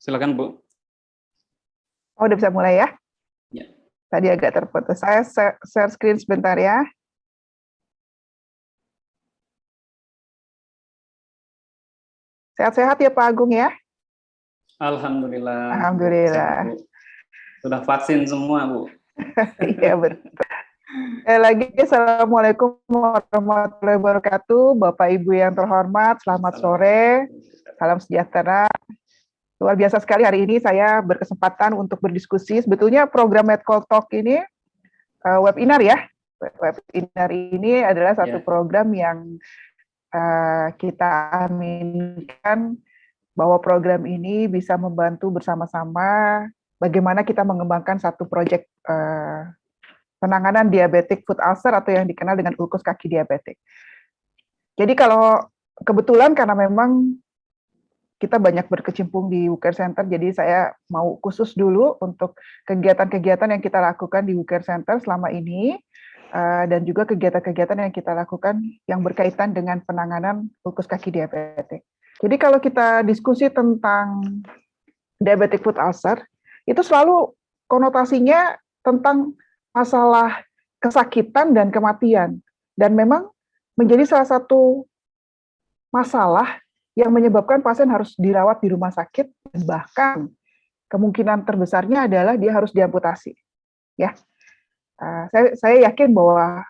Silakan Bu. Oh, udah bisa mulai ya? Ya. Tadi agak terputus. Saya share screen sebentar ya. Sehat-sehat ya Pak Agung ya? Alhamdulillah, Bu. Sehat, Alhamdulillah. Bu. Sudah vaksin semua, Bu. Iya betul. Lagi Assalamualaikum warahmatullahi wabarakatuh. Bapak Ibu yang terhormat, selamat sore. Salam sejahtera. Luar biasa sekali hari ini saya berkesempatan untuk berdiskusi. Sebetulnya program Medcall Talk ini webinar ya. Webinar ini adalah satu program yang kita aminkan bahwa program ini bisa membantu bersama-sama bagaimana kita mengembangkan satu proyek penanganan diabetic foot ulcer atau yang dikenal dengan ulkus kaki diabetik. Jadi kalau kebetulan karena memang kita banyak berkecimpung di WooCare Center, jadi saya mau khusus dulu untuk kegiatan-kegiatan yang kita lakukan di WooCare Center selama ini, dan juga kegiatan-kegiatan yang kita lakukan yang berkaitan dengan penanganan ulkus kaki diabetik. Jadi kalau kita diskusi tentang diabetic foot ulcer, itu selalu konotasinya tentang masalah kesakitan dan kematian. Dan memang menjadi salah satu masalah yang menyebabkan pasien harus dirawat di rumah sakit, dan bahkan kemungkinan terbesarnya adalah dia harus diamputasi. Ya, saya yakin bahwa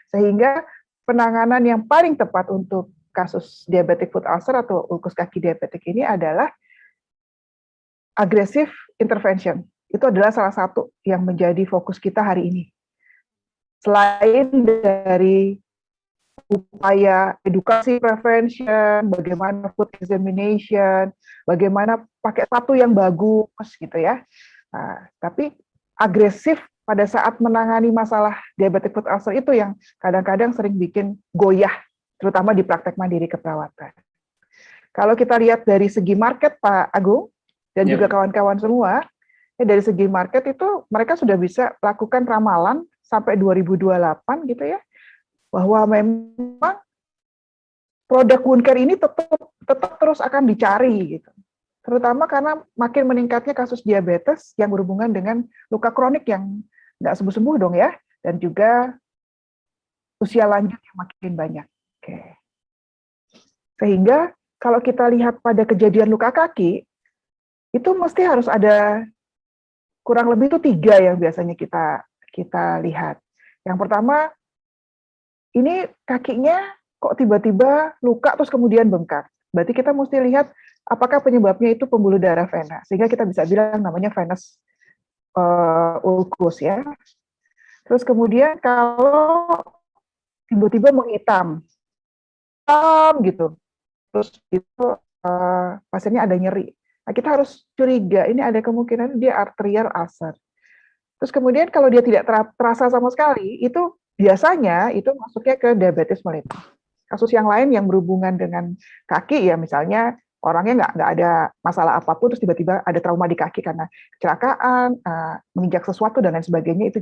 sehingga penanganan yang paling tepat untuk kasus diabetic foot ulcer atau ulkus kaki diabetik ini adalah aggressive intervention. Itu adalah salah satu yang menjadi fokus kita hari ini. Selain dari upaya edukasi prevention, bagaimana food examination, bagaimana pakai sepatu yang bagus gitu ya. Tapi agresif pada saat menangani masalah diabetic foot ulcer itu yang kadang-kadang sering bikin goyah, terutama di praktek mandiri keperawatan. Kalau kita lihat dari segi market Pak Agung dan juga kawan-kawan semua, dari segi market itu mereka sudah bisa lakukan ramalan sampai 2028 gitu ya, bahwa memang produk wound care ini tetap terus akan dicari gitu. Terutama karena makin meningkatnya kasus diabetes yang berhubungan dengan luka kronik yang nggak sembuh-sembuh dong ya, dan juga usia lanjut yang makin banyak. Oke. Sehingga kalau kita lihat pada kejadian luka kaki, itu mesti harus ada kurang lebih itu 3 yang biasanya kita lihat. Yang pertama, ini kakinya kok tiba-tiba luka terus kemudian bengkak. Berarti kita mesti lihat apakah penyebabnya itu pembuluh darah vena, sehingga kita bisa bilang namanya venous ulcus ya. Terus kemudian kalau tiba-tiba menghitam gitu, terus itu pasiennya ada nyeri. Nah, kita harus curiga ini ada kemungkinan dia arterial ulcer. Terus kemudian kalau dia tidak terasa sama sekali, itu biasanya itu masuknya ke diabetes mellitus. Kasus yang lain yang berhubungan dengan kaki ya misalnya orangnya nggak ada masalah apapun terus tiba-tiba ada trauma di kaki karena kecelakaan, menginjak sesuatu dan lain sebagainya, itu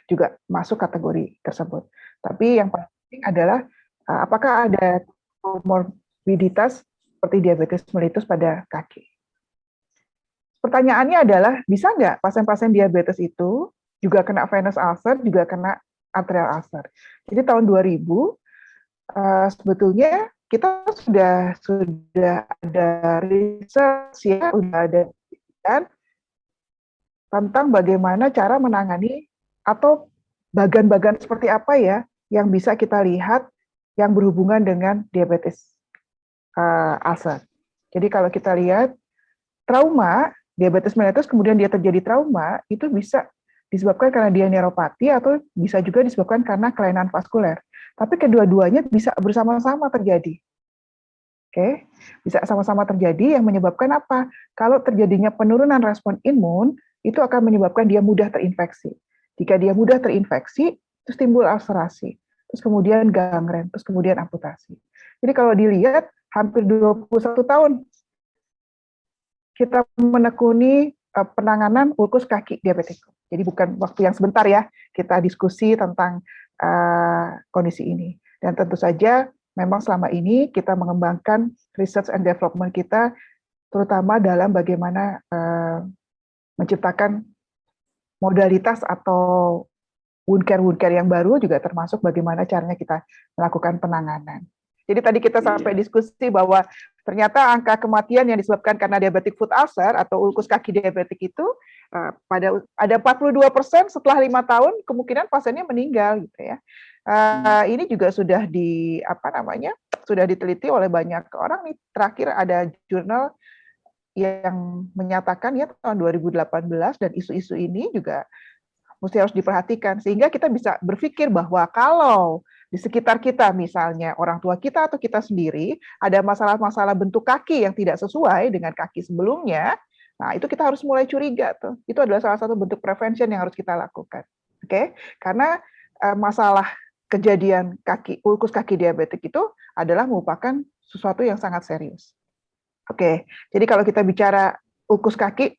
juga masuk kategori tersebut. Tapi yang penting adalah apakah ada komorbiditas seperti diabetes mellitus pada kaki. Pertanyaannya adalah, bisa nggak pasien-pasien diabetes itu juga kena venous ulcer, juga kena arterial ulcer? Jadi tahun 2000, sebetulnya kita sudah ada research ya, sudah ada tentang bagaimana cara menangani atau bagan-bagan seperti apa ya yang bisa kita lihat yang berhubungan dengan diabetes ulcer. Jadi kalau kita lihat trauma diabetes mellitus kemudian dia terjadi trauma, itu bisa disebabkan karena dia neuropati atau bisa juga disebabkan karena kelainan vaskuler. Tapi kedua-duanya bisa bersama-sama terjadi. Oke, bisa sama-sama terjadi yang menyebabkan apa? Kalau terjadinya penurunan respon imun, itu akan menyebabkan dia mudah terinfeksi. Jika dia mudah terinfeksi, terus timbul ulcerasi, terus kemudian gangren, terus kemudian amputasi. Jadi kalau dilihat, hampir 21 tahun kita menekuni penanganan ulkus kaki diabetik. Jadi bukan waktu yang sebentar ya, kita diskusi tentang kondisi ini. Dan tentu saja memang selama ini kita mengembangkan research and development kita, terutama dalam bagaimana menciptakan modalitas atau wound care yang baru, juga termasuk bagaimana caranya kita melakukan penanganan. Jadi tadi kita sampai diskusi bahwa ternyata angka kematian yang disebabkan karena diabetic foot ulcer atau ulkus kaki diabetik itu ada 42% setelah 5 tahun kemungkinan pasiennya meninggal gitu ya. Ini juga sudah sudah diteliti oleh banyak orang nih. Terakhir ada jurnal yang menyatakan ya tahun 2018, dan isu-isu ini juga mesti harus diperhatikan sehingga kita bisa berpikir bahwa kalau di sekitar kita, misalnya orang tua kita atau kita sendiri, ada masalah-masalah bentuk kaki yang tidak sesuai dengan kaki sebelumnya, nah itu kita harus mulai curiga tuh. Itu adalah salah satu bentuk prevention yang harus kita lakukan. Oke? Karena masalah kejadian ulkus kaki diabetik itu adalah merupakan sesuatu yang sangat serius. Oke, jadi kalau kita bicara ulkus kaki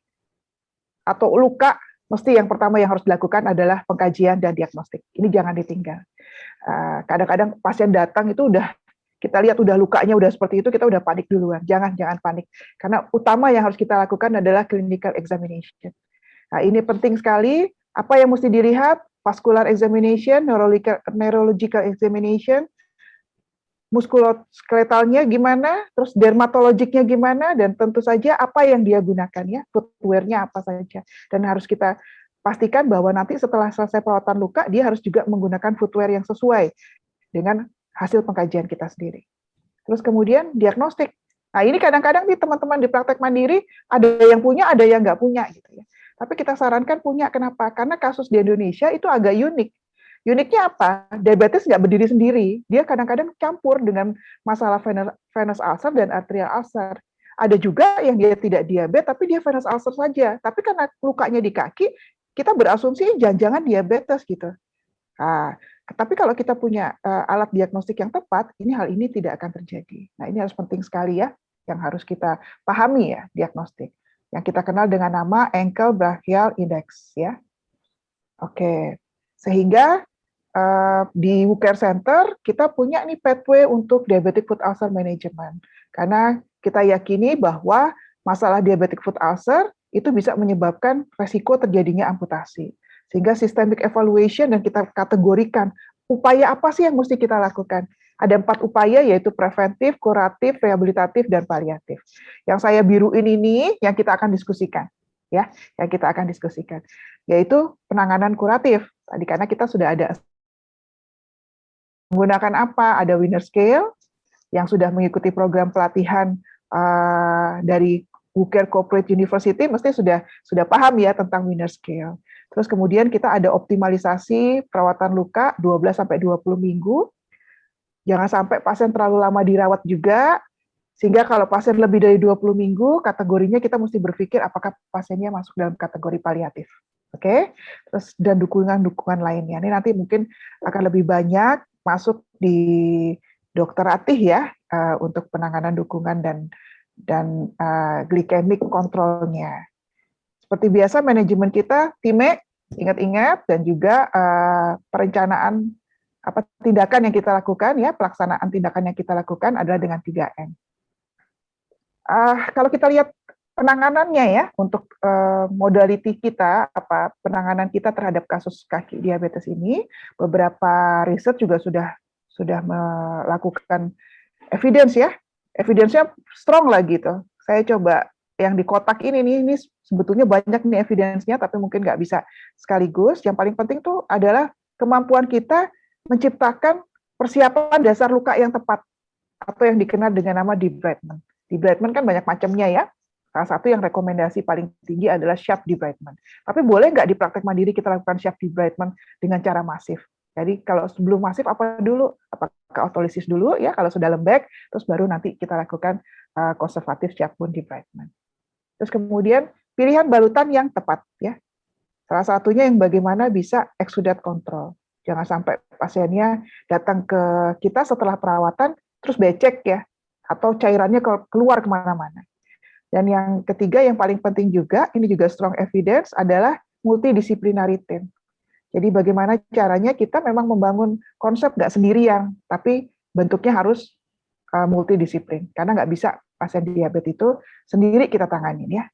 atau luka, mesti yang pertama yang harus dilakukan adalah pengkajian dan diagnostik. Ini jangan ditinggal. Kadang-kadang pasien datang itu kita lihat lukanya udah seperti itu, kita udah panik duluan. Jangan panik. Karena utama yang harus kita lakukan adalah clinical examination. Nah, ini penting sekali. Apa yang mesti dilihat? Vascular examination, neurological examination, muskuloskeletalnya gimana, terus dermatologiknya gimana, dan tentu saja apa yang dia gunakan ya, footwear-nya apa saja. Dan harus kita pastikan bahwa nanti setelah selesai perawatan luka, dia harus juga menggunakan footwear yang sesuai dengan hasil pengkajian kita sendiri. Terus kemudian diagnostik. Nah ini kadang-kadang nih teman-teman di praktek mandiri, ada yang punya, ada yang nggak punya gitu ya. Tapi kita sarankan punya, kenapa? Karena kasus di Indonesia itu agak unik. Uniknya apa? Diabetes nggak berdiri sendiri. Dia kadang-kadang campur dengan masalah venous ulcer dan arterial ulcer. Ada juga yang dia tidak diabetes, tapi dia venous ulcer saja. Tapi karena lukanya di kaki, kita berasumsi jangan-jangan diabetes gitu. Nah, tapi kalau kita punya alat diagnostik yang tepat, hal ini tidak akan terjadi. Nah, ini harus penting sekali ya, yang harus kita pahami ya, diagnostik. Yang kita kenal dengan nama ankle brachial index ya. Oke, sehingga di WUCare Center kita punya nih pathway untuk diabetic foot ulcer management. Karena kita yakini bahwa masalah diabetic foot ulcer itu bisa menyebabkan resiko terjadinya amputasi. Sehingga systemic evaluation dan kita kategorikan upaya apa sih yang mesti kita lakukan. Ada 4 upaya, yaitu preventif, kuratif, rehabilitatif, dan paliatif. Yang saya biruin ini yang kita akan diskusikan. Ya, yang kita akan diskusikan. Yaitu penanganan kuratif. Tadi karena kita sudah ada menggunakan apa? Ada winner scale yang sudah mengikuti program pelatihan dari WUCare Corporate University, mesti sudah paham ya tentang winner scale. Terus kemudian kita ada optimalisasi perawatan luka 12-20 minggu. Jangan sampai pasien terlalu lama dirawat juga, sehingga kalau pasien lebih dari 20 minggu, kategorinya kita mesti berpikir apakah pasiennya masuk dalam kategori paliatif. Oke? Terus dan dukungan-dukungan lainnya. Ini nanti mungkin akan lebih banyak masuk di Dokter Atih ya, untuk penanganan dukungan dan glikemik kontrolnya. Seperti biasa, manajemen kita, TIME, ingat-ingat, dan juga perencanaan tindakan yang kita lakukan, ya, pelaksanaan tindakan yang kita lakukan adalah dengan 3M. Kalau kita lihat penanganannya ya, untuk modality kita, penanganan kita terhadap kasus kaki diabetes ini, beberapa riset juga sudah melakukan evidence ya, evidence-nya strong lah gitu. Saya coba yang di kotak ini sebetulnya banyak nih evidence-nya, tapi mungkin nggak bisa sekaligus. Yang paling penting tuh adalah kemampuan kita menciptakan persiapan dasar luka yang tepat, atau yang dikenal dengan nama debridement. Debridement kan banyak macamnya ya. Salah satu yang rekomendasi paling tinggi adalah sharp debridement. Tapi boleh nggak di praktek mandiri kita lakukan sharp debridement dengan cara masif? Jadi kalau sebelum masif apa dulu? Apakah autolisis dulu ya kalau sudah lembek, terus baru nanti kita lakukan konservatif sharp wound debridement. Terus kemudian pilihan balutan yang tepat ya. Salah satunya yang bagaimana bisa exudate control. Jangan sampai pasiennya datang ke kita setelah perawatan terus becek ya, atau cairannya keluar kemana-mana. Dan yang ketiga yang paling penting juga, ini juga strong evidence, adalah multidisciplinary team. Jadi bagaimana caranya kita memang membangun konsep nggak sendirian, tapi bentuknya harus multidisiplin, karena nggak bisa pasien diabetes itu sendiri kita tanganin ya.